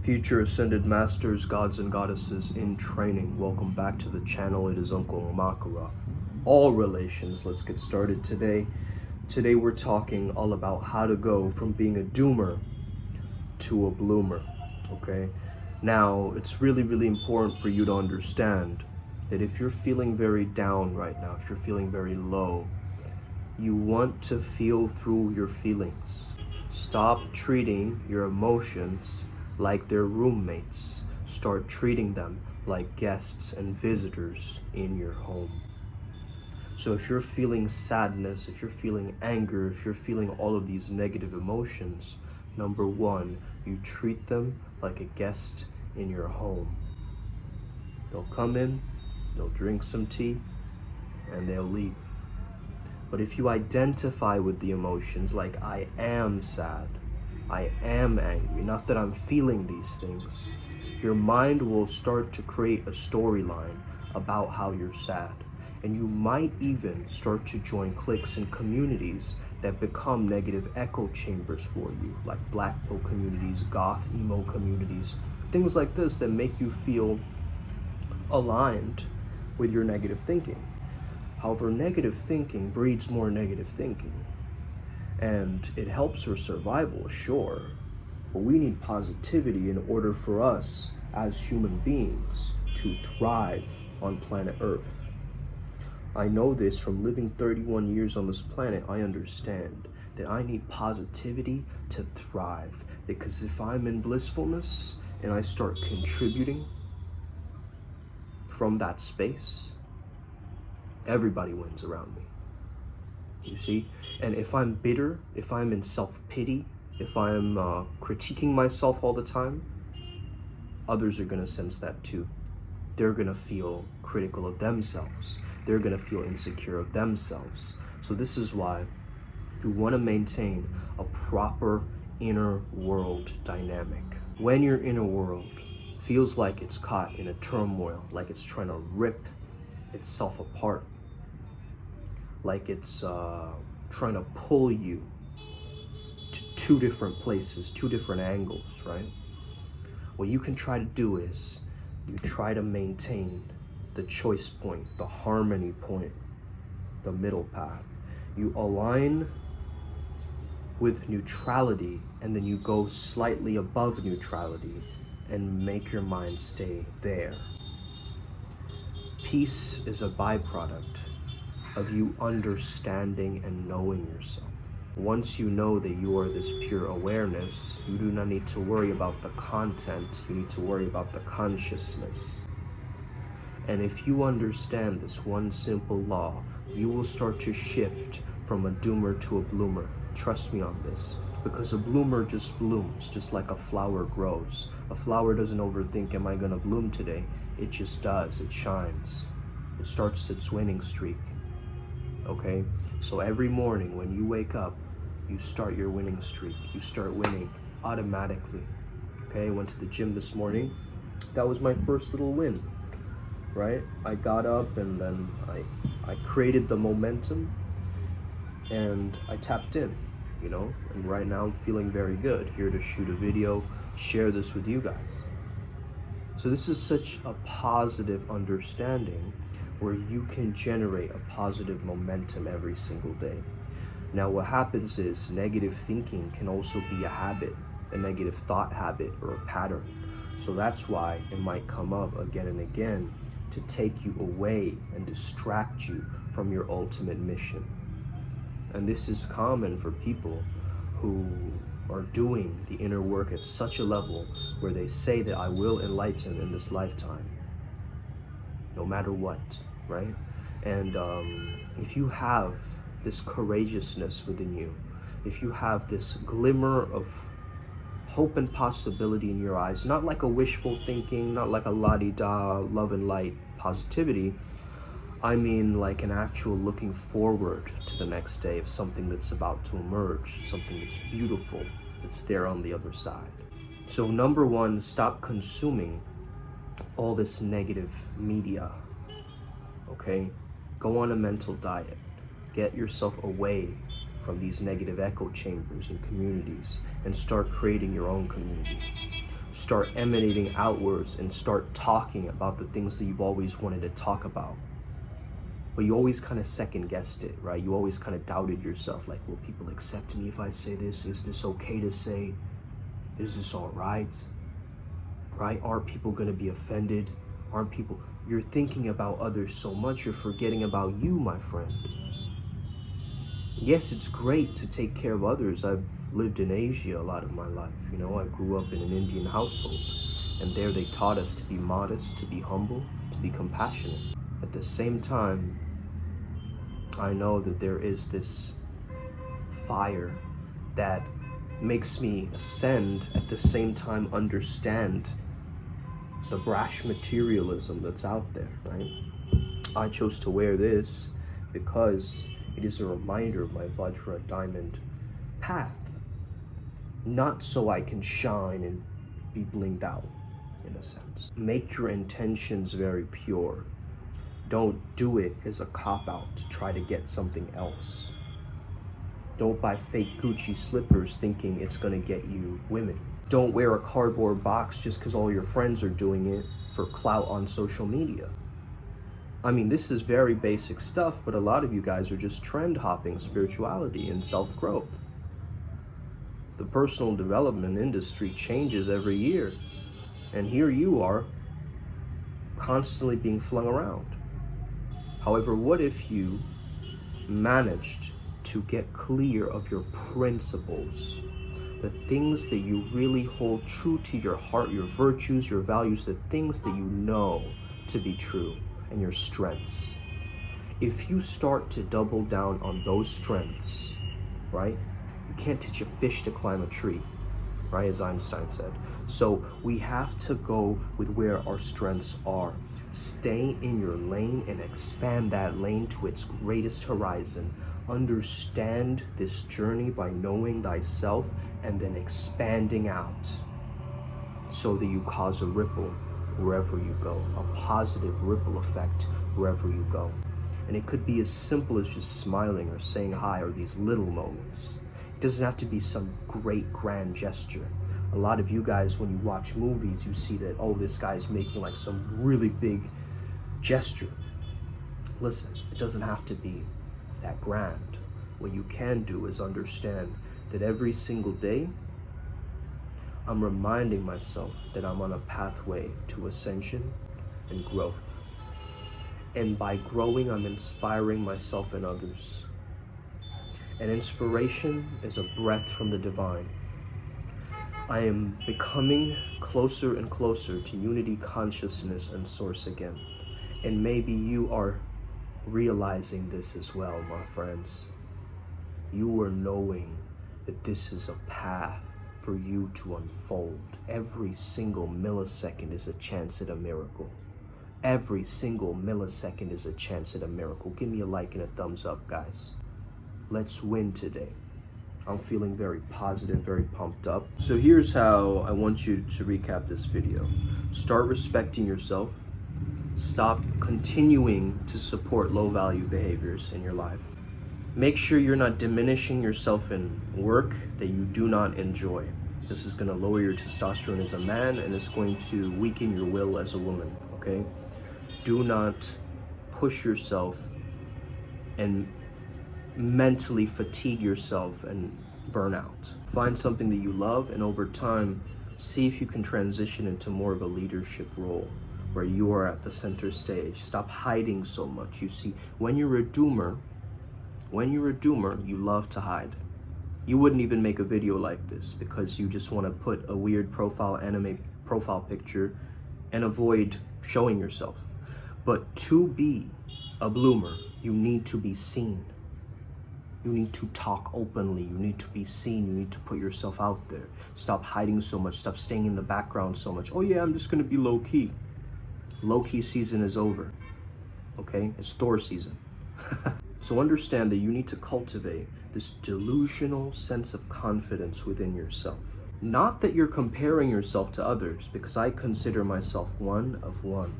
Future Ascended Masters, Gods and Goddesses in Training. Welcome back to the channel. It is Uncle Makara. All relations. Let's get started today. Today we're talking all about how to go from being a doomer to a bloomer. Okay? Now, it's really important for you to understand that if you're feeling very down right now, if you're feeling very low, you want to feel through your feelings. Stop treating your emotions like they're roommates. Start treating them like guests and visitors in your home. So if you're feeling sadness, if you're feeling anger, if you're feeling all of these negative emotions, number one, you treat them like a guest in your home. They'll come in, they'll drink some tea, and they'll leave. But if you identify with the emotions like I am sad, I am angry, not that I'm feeling these things, your mind will start to create a storyline about how you're sad. And you might even start to join cliques and communities that become negative echo chambers for you, like black pill communities, goth, emo communities, things like this that make you feel aligned with your negative thinking. However, negative thinking breeds more negative thinking. And it helps our survival, sure, but we need positivity in order for us as human beings to thrive on planet Earth. I know this from living 31 years on this planet. I understand that I need positivity to thrive, because if I'm in blissfulness and I start contributing from that space, everybody wins around me. You see? And if I'm bitter, if I'm in self-pity, if I'm critiquing myself all the time, others are going to sense that too. They're going to feel critical of themselves. They're going to feel insecure of themselves. So this is why you want to maintain a proper inner world dynamic. When your inner world feels like it's caught in a turmoil, like it's trying to rip itself apart, like it's trying to pull you to two different places, two different angles, right? What you can try to do is you try to maintain the choice point, the harmony point, the middle path. You align with neutrality, and then you go slightly above neutrality and make your mind stay there. Peace is a byproduct of you understanding and knowing yourself. Once you know that you are this pure awareness, you do not need to worry about the content, you need to worry about the consciousness. And if you understand this one simple law, you will start to shift from a doomer to a bloomer. Trust me on this, because a bloomer just blooms, just like a flower grows. A flower doesn't overthink, am I gonna bloom today? It just does, it shines. It starts its winning streak. Okay, so every morning when you wake up, you start your winning streak. You start winning automatically. Okay, I went to the gym this morning. That was my first little win, right? I got up and then I created the momentum and I tapped in, you know, and right now I'm feeling very good. Here to shoot a video, share this with you guys. So this is such a positive understanding where you can generate a positive momentum every single day. Now what happens is negative thinking can also be a habit, a negative thought habit or a pattern. So that's why it might come up again and again to take you away and distract you from your ultimate mission. And this is common for people who are doing the inner work at such a level where they say that I will enlighten in this lifetime, no matter what, right? And if you have this courageousness within you, if you have this glimmer of hope and possibility in your eyes, not like a wishful thinking, not like a la-di-da, love and light positivity, I mean like an actual looking forward to the next day of something that's about to emerge, something that's beautiful, that's there on the other side. So number one, stop consuming all this negative media, okay? Go on a mental diet. Get yourself away from these negative echo chambers and communities and start creating your own community. start emanating outwards and start talking about the things that you've always wanted to talk about. But you always kind of second guessed it, right? You always kind of doubted yourself, like, will people accept me if I say this? Is this okay to say? Is this all right? Right? Aren't people going to be offended? Aren't people... You're thinking about others so much, you're forgetting about you, my friend. Yes, it's great to take care of others. I've lived in Asia a lot of my life. You know, I grew up in an Indian household, and there they taught us to be modest, to be humble, to be compassionate. At the same time, I know that there is this fire that makes me ascend, at the same time understand the brash materialism that's out there, right? I chose to wear this because it is a reminder of my Vajra diamond path. Not so I can shine and be blinged out, in a sense. Make your intentions very pure. Don't do it as a cop-out to try to get something else. Don't buy fake Gucci slippers thinking it's gonna get you women. Don't wear a cardboard box just because all your friends are doing it for clout on social media. I mean, this is very basic stuff, but a lot of you guys are just trend hopping spirituality and self-growth. The personal development industry changes every year, and here you are constantly being flung around. However, what if you managed to get clear of your principles, the things that you really hold true to your heart, your virtues, your values, the things that you know to be true, and your strengths? If you start to double down on those strengths, right? You can't teach a fish to climb a tree, right? As Einstein said. So we have to go with where our strengths are. Stay in your lane and expand that lane to its greatest horizon. Understand this journey by knowing thyself and then expanding out so that you cause a ripple wherever you go, a positive ripple effect wherever you go. And it could be as simple as just smiling or saying hi, or these little moments. It doesn't have to be some great grand gesture. A lot of you guys, when you watch movies, you see that, oh, this guy's making like some really big gesture. Listen, it doesn't have to be that grand. What you can do is understand that every single day, I'm reminding myself that I'm on a pathway to ascension and growth. And by growing, I'm inspiring myself and others. And inspiration is a breath from the divine. I am becoming closer and closer to unity consciousness and source again. And maybe you are realizing this as well, my friends. You are knowing that this is a path for you to unfold. Every single millisecond is a chance at a miracle. Every single millisecond is a chance at a miracle. Give me a like and a thumbs up, guys. Let's win today. I'm feeling very positive, very pumped up. So here's how I want you to recap this video. Start respecting yourself. Stop continuing to support low-value behaviors in your life. Make sure you're not diminishing yourself in work that you do not enjoy. This is going to lower your testosterone as a man, and it's going to weaken your will as a woman, okay? Do not push yourself and mentally fatigue yourself and burn out. Find something that you love, and over time, see if you can transition into more of a leadership role where you are at the center stage. Stop hiding so much. You see, when you're a doomer, you love to hide. You wouldn't even make a video like this because you just want to put a weird anime profile picture and avoid showing yourself. But to be a bloomer, you need to be seen. You need to talk openly. You need to be seen. You need to put yourself out there. Stop hiding so much. Stop staying in the background so much. Oh yeah, I'm just going to be low-key. Low-key season is over. Okay? It's Thor season. So understand that you need to cultivate this delusional sense of confidence within yourself. Not that you're comparing yourself to others, because I consider myself one of one.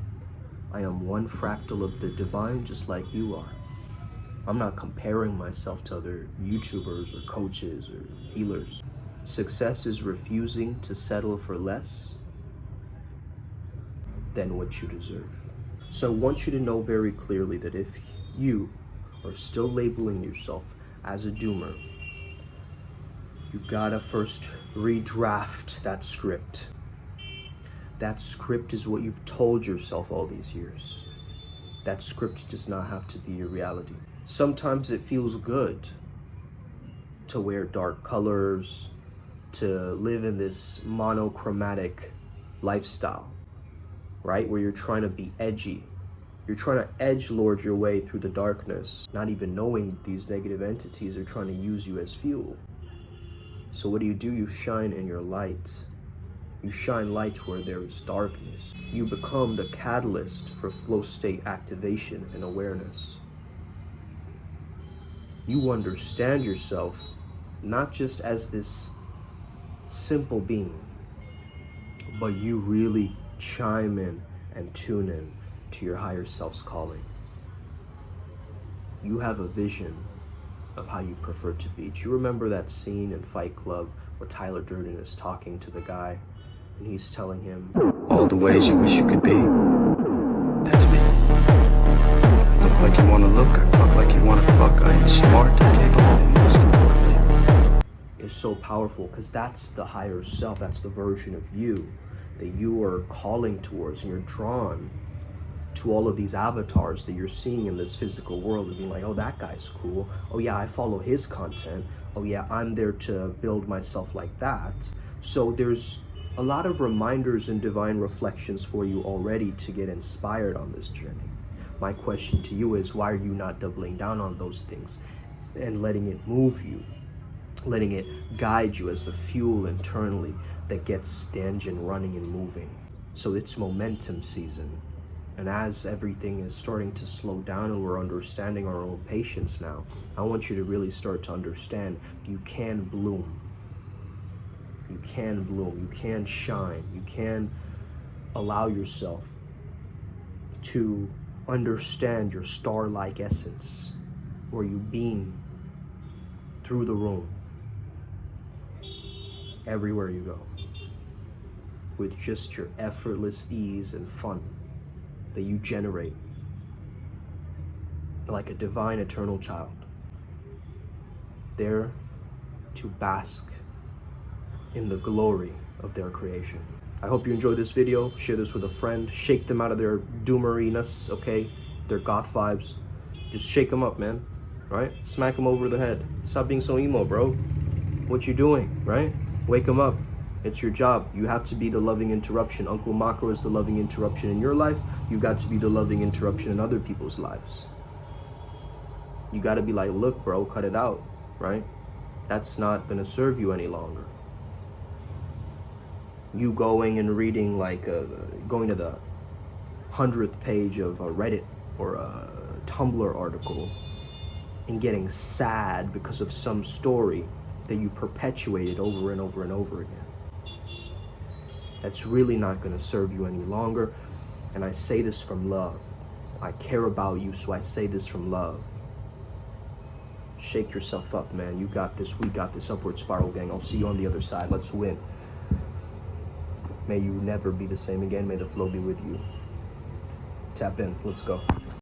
I am one fractal of the divine, just like you are. I'm not comparing myself to other YouTubers or coaches or healers. Success is refusing to settle for less than what you deserve. So I want you to know very clearly that if you are still labeling yourself as a doomer, you gotta first redraft that script. That script is what you've told yourself all these years. That script does not have to be your reality. Sometimes it feels good to wear dark colors, to live in this monochromatic lifestyle, right? Where you're trying to be edgy. You're trying to edgelord your way through the darkness, not even knowing these negative entities are trying to use you as fuel. So what do? You shine in your light. You shine light where there is darkness. You become the catalyst for flow state activation and awareness. You understand yourself not just as this simple being, but you really chime in and tune in to your higher self's calling. You have a vision of how you prefer to be. Do you remember that scene in Fight Club where Tyler Durden is talking to the guy and he's telling him, all the ways you wish you could be, that's me. Look like you want to look, I fuck like you want to fuck, I am smart, capable, and most importantly, is so powerful, because that's the higher self, that's the version of you that you are calling towards, and you're drawn to all of these avatars that you're seeing in this physical world and being like, oh, that guy's cool. Oh yeah, I follow his content. Oh yeah, I'm there to build myself like that. So there's a lot of reminders and divine reflections for you already to get inspired on this journey. My question to you is, why are you not doubling down on those things and letting it move you, letting it guide you as the fuel internally that gets the engine running and moving? So it's momentum season. And as everything is starting to slow down and we're understanding our own patience now, I want you to really start to understand you can bloom. You can bloom, you can shine, you can allow yourself to understand your star-like essence, where you beam through the room, everywhere you go, with just your effortless ease and fun that you generate like a divine eternal child, there to bask in the glory of their creation. I hope you enjoyed this video. Share this with a friend. Shake them out of their doomeriness, okay? Their goth vibes. Just shake them up, man, right? Smack them over the head. Stop being so emo, bro. What you doing, right? Wake them up. It's your job. You have to be the loving interruption. Uncle Makara is the loving interruption in your life. You got to be the loving interruption in other people's lives. You got to be like, look, bro, cut it out, right? That's not going to serve you any longer. You going and reading, like, going to the 100th page of a Reddit or a Tumblr article and getting sad because of some story that you perpetuated over and over and over again. That's really not going to serve you any longer. And I say this from love. I care about you, so I say this from love. Shake yourself up, man. You got this. We got this. Upward Spiral gang. I'll see you on the other side. Let's win. May you never be the same again. May the flow be with you. Tap in. Let's go.